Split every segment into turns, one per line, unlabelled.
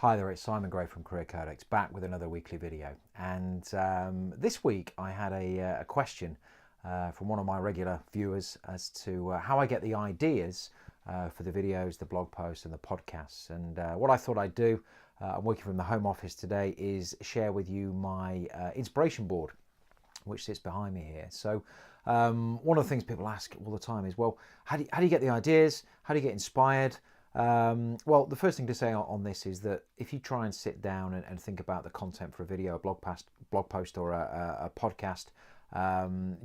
Hi there, it's Simon Gray from Career Codex, back with another weekly video. And this week I had a question from one of my regular viewers as to how I get the ideas for the videos, the blog posts and the podcasts. And what I thought I'd do, I'm working from the home office today, is share with you my inspiration board, which sits behind me here. So one of the things people ask all the time is, well, how do you get the ideas? How do you get inspired? Well, the first thing to say on this is that if you try and sit down and think about the content for a video, a blog post or a podcast,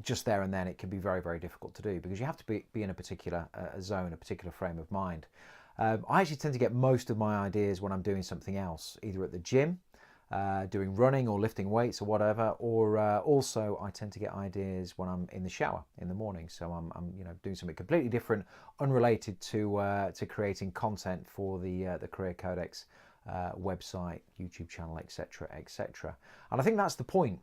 just there and then, it can be very, very difficult to do because you have to be in a particular zone, a particular frame of mind. I actually tend to get most of my ideas when I'm doing something else, either at the gym, doing running or lifting weights or whatever, or also I tend to get ideas when I'm in the shower in the morning. So I'm doing something completely different, unrelated to creating content for the Career Codex website, YouTube channel, etc., etc. And I think that's the point.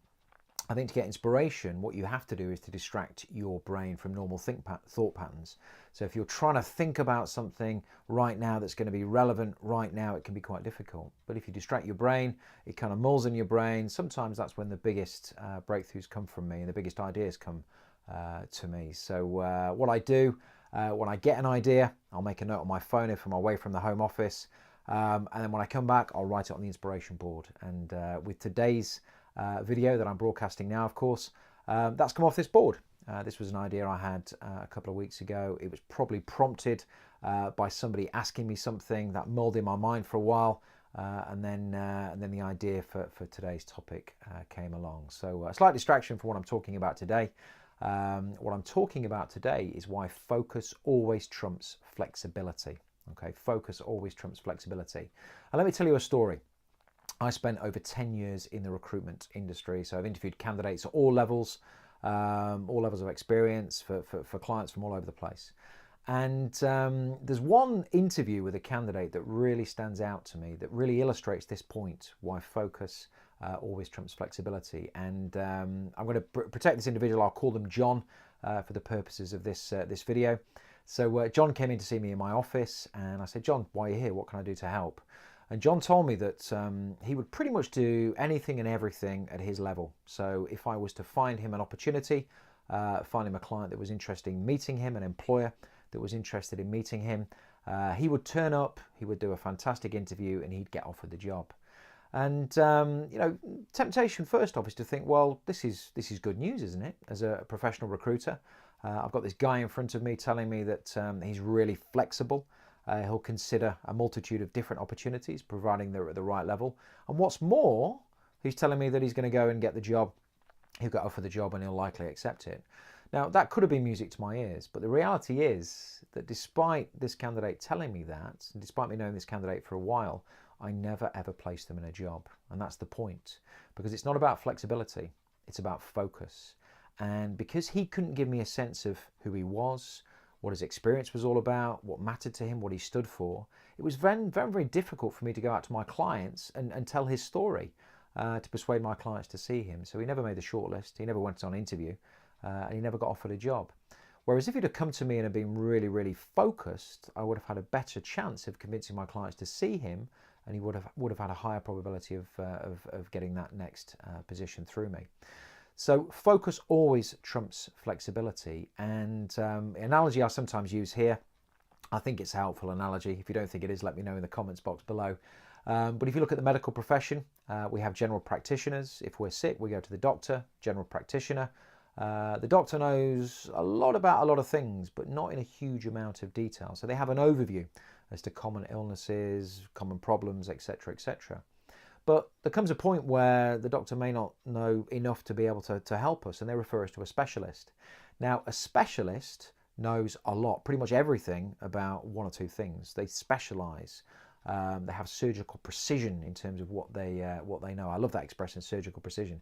I think to get inspiration, what you have to do is to distract your brain from normal thought patterns. So if you're trying to think about something right now that's going to be relevant right now, it can be quite difficult. But if you distract your brain, it kind of mulls in your brain. Sometimes that's when the biggest breakthroughs come from me and the biggest ideas come to me. So what I do, when I get an idea, I'll make a note on my phone if I'm away from the home office. And then when I come back, I'll write it on the inspiration board. And with today's video that I'm broadcasting now, of course, that's come off this board. This was an idea I had a couple of weeks ago. It was probably prompted by somebody asking me something that mulled in my mind for a while, and then the idea for today's topic came along. So a slight distraction from what I'm talking about today. What I'm talking about today is why focus always trumps flexibility. Okay, focus always trumps flexibility. And let me tell you a story. I spent over 10 years in the recruitment industry, so I've interviewed candidates at all levels of experience for clients from all over the place. And there's one interview with a candidate that really stands out to me, that really illustrates this point, why focus always trumps flexibility. And I'm going to protect this individual. I'll call them John for the purposes of this video. So John came in to see me in my office, and I said, John, why are you here? What can I do to help? And John told me that he would pretty much do anything and everything at his level. So if I was to find him an opportunity, find him a client that was interested in meeting him, an employer that was interested in meeting him, he would turn up, he would do a fantastic interview, and he'd get offered the job. And temptation first off is to think, well, this is good news, isn't it? As a professional recruiter, I've got this guy in front of me telling me that he's really flexible. He'll consider a multitude of different opportunities, providing they're at the right level. And what's more, he's telling me that he's going to go and get the job. He'll get offered the job and he'll likely accept it. Now, that could have been music to my ears, but the reality is that despite this candidate telling me that, and despite me knowing this candidate for a while, I never ever placed them in a job. And that's the point, because it's not about flexibility, it's about focus. And because he couldn't give me a sense of who he was, what his experience was all about, what mattered to him, what he stood for, it was very, very, very difficult for me to go out to my clients and tell his story, to persuade my clients to see him. So he never made the shortlist, he never went on an interview, and he never got offered a job. Whereas if he'd have come to me and had been really, really focused, I would have had a better chance of convincing my clients to see him, and he would have had a higher probability of getting that next position through me. So focus always trumps flexibility. And the analogy I sometimes use here, I think it's a helpful analogy. If you don't think it is, let me know in the comments box below. But if you look at the medical profession, we have general practitioners. If we're sick, we go to the doctor, general practitioner. The doctor knows a lot about a lot of things, but not in a huge amount of detail. So they have an overview as to common illnesses, common problems, etc., etc. But there comes a point where the doctor may not know enough to be able to help us, and they refer us to a specialist. Now, a specialist knows a lot, pretty much everything about one or two things. They specialise. They have surgical precision in terms of what they know. I love that expression, surgical precision.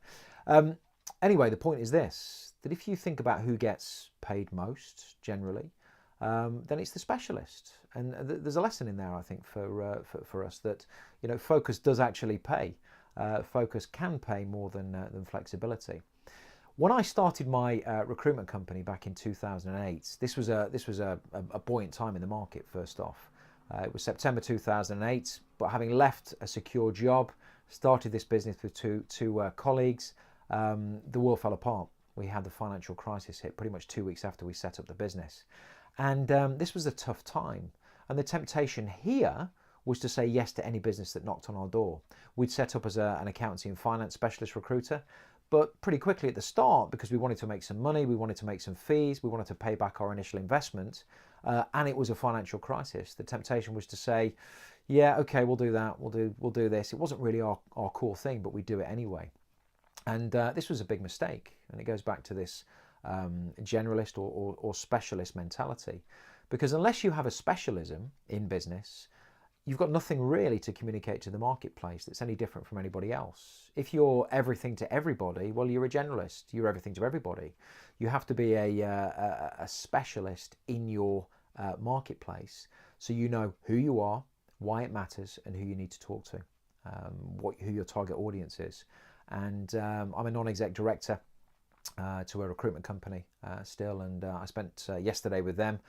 Anyway, the point is this, that if you think about who gets paid most generally, then it's the specialist. And there's a lesson in there, I think, for us that, focus does actually pay. Focus can pay more than flexibility. When I started my recruitment company back in 2008, this was a buoyant time in the market. First off, It was September 2008, but having left a secure job, started this business with two colleagues, the world fell apart. We had the financial crisis hit pretty much 2 weeks after we set up the business. And this was a tough time. And the temptation here was to say yes to any business that knocked on our door. We'd set up as an accountancy and finance specialist recruiter, but pretty quickly at the start, because we wanted to make some money, we wanted to make some fees, we wanted to pay back our initial investment, and it was a financial crisis. The temptation was to say, yeah, okay, we'll do that, we'll do this. It wasn't really our core thing, but we do it anyway. And this was a big mistake. And it goes back to this generalist or specialist mentality. Because unless you have a specialism in business, you've got nothing really to communicate to the marketplace that's any different from anybody else. If you're everything to everybody, well, you're a generalist. You're everything to everybody. You have to be a specialist in your marketplace, so you know who you are, why it matters, and who you need to talk to, who your target audience is. And I'm a non-exec director to a recruitment company still, and I spent yesterday with them.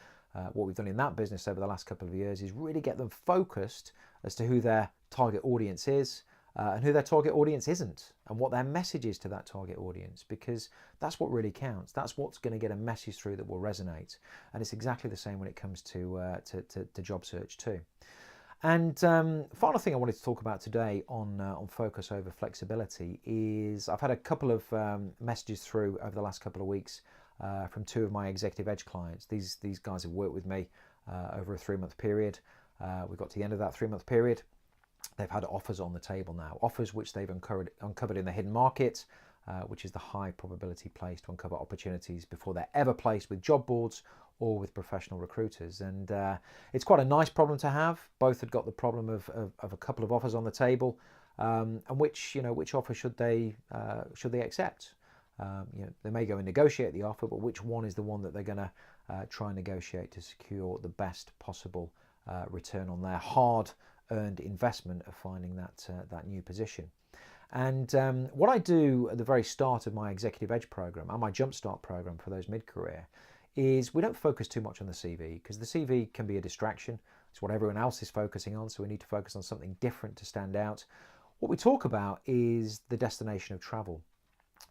What we've done in that business over the last couple of years is really get them focused as to who their target audience is and who their target audience isn't, and what their message is to that target audience, because that's what really counts. That's what's going to get a message through that will resonate. And it's exactly the same when it comes to job search too. And final thing I wanted to talk about today on focus over flexibility is I've had a couple of messages through over the last couple of weeks from two of my Executive Edge clients. These guys have worked with me over a 3-month period. We got to the end of that 3-month period. They've had offers on the table now, offers which they've uncovered in the hidden market, which is the high probability place to uncover opportunities before they're ever placed with job boards or with professional recruiters. And it's quite a nice problem to have. Both had got the problem of a couple of offers on the table, and which offer should they accept? They may go and negotiate the offer, but which one is the one that they're going to try and negotiate to secure the best possible return on their hard-earned investment of finding that new position? And what I do at the very start of my Executive Edge program and my Jumpstart program for those mid-career is we don't focus too much on the CV, because the CV can be a distraction. It's what everyone else is focusing on, so we need to focus on something different to stand out. What we talk about is the destination of travel.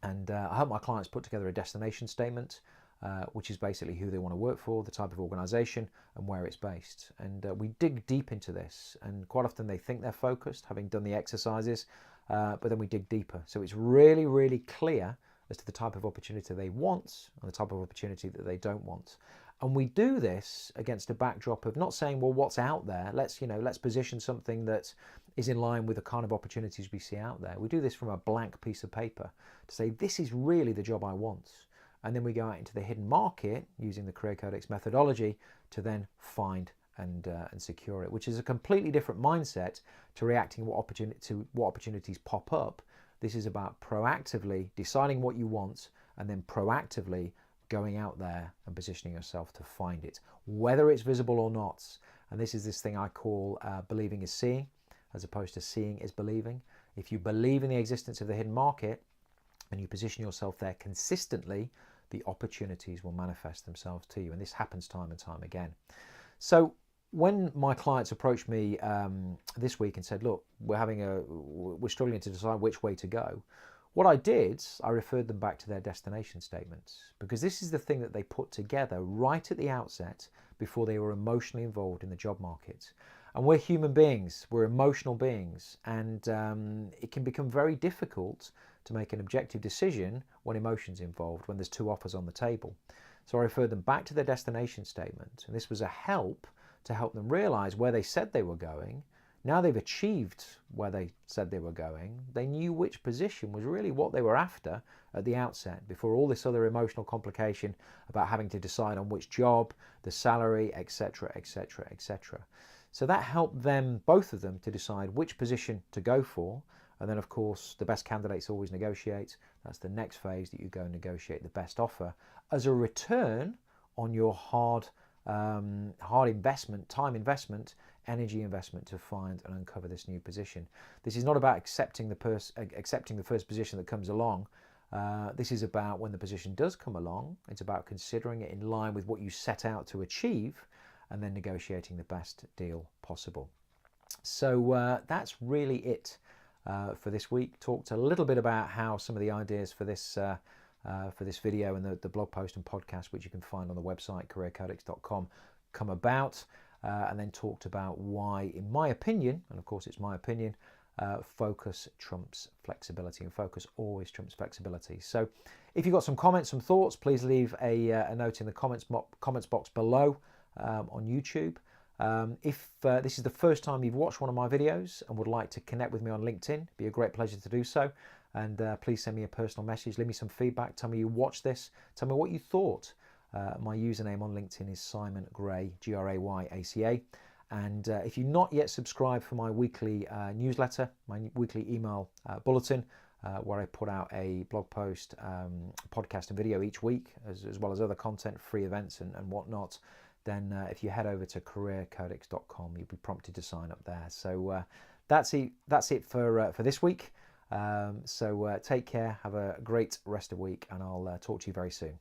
And I help my clients put together a destination statement, which is basically who they want to work for, the type of organisation, and where it's based. And we dig deep into this, and quite often they think they're focused, having done the exercises, but then we dig deeper. So it's really, really clear as to the type of opportunity they want and the type of opportunity that they don't want. And we do this against a backdrop of not saying, well, what's out there? Let's position something that is in line with the kind of opportunities we see out there. We do this from a blank piece of paper to say, this is really the job I want. And then we go out into the hidden market using the Career Codex methodology to then find and secure it, which is a completely different mindset to reacting to what opportunities pop up. This is about proactively deciding what you want and then proactively going out there and positioning yourself to find it, whether it's visible or not. And this is this thing I call believing is seeing, as opposed to seeing is believing. If you believe in the existence of the hidden market and you position yourself there consistently, the opportunities will manifest themselves to you. And this happens time and time again. So when my clients approached me this week and said, look, we're struggling to decide which way to go, what I did, I referred them back to their destination statements, because this is the thing that they put together right at the outset before they were emotionally involved in the job market. And we're human beings, we're emotional beings, and it can become very difficult to make an objective decision when emotion's involved, when there's two offers on the table. So I referred them back to their destination statement, and this was a help to help them realize where they said they were going. Now they've achieved where they said they were going. They knew which position was really what they were after at the outset, before all this other emotional complication about having to decide on which job, the salary, etc., etc., etc. So that helped them, both of them, to decide which position to go for. And then, of course, the best candidates always negotiate. That's the next phase, that you go and negotiate the best offer as a return on your hard investment, time investment, energy investment to find and uncover this new position. This is not about accepting the first position that comes along. This is about when the position does come along, it's about considering it in line with what you set out to achieve, and then negotiating the best deal possible. So that's really it for this week. Talked a little bit about how some of the ideas for this video and the blog post and podcast, which you can find on the website careercodex.com, come about, and then talked about why, in my opinion, and of course it's my opinion, focus trumps flexibility, and focus always trumps flexibility. So if you've got some comments, some thoughts, please leave a note in the comments box below on YouTube. If this is the first time you've watched one of my videos and would like to connect with me on LinkedIn, it'd be a great pleasure to do so. And please send me a personal message, leave me some feedback, tell me you watched this, tell me what you thought. My username on LinkedIn is Simon Gray, Grayyaca. And if you're not yet subscribed for my weekly newsletter, my weekly email bulletin, where I put out a blog post, podcast and video each week, as well as other content, free events and whatnot, then if you head over to careercodex.com, you'll be prompted to sign up there. So that's it for this week. So take care, have a great rest of the week, and I'll talk to you very soon.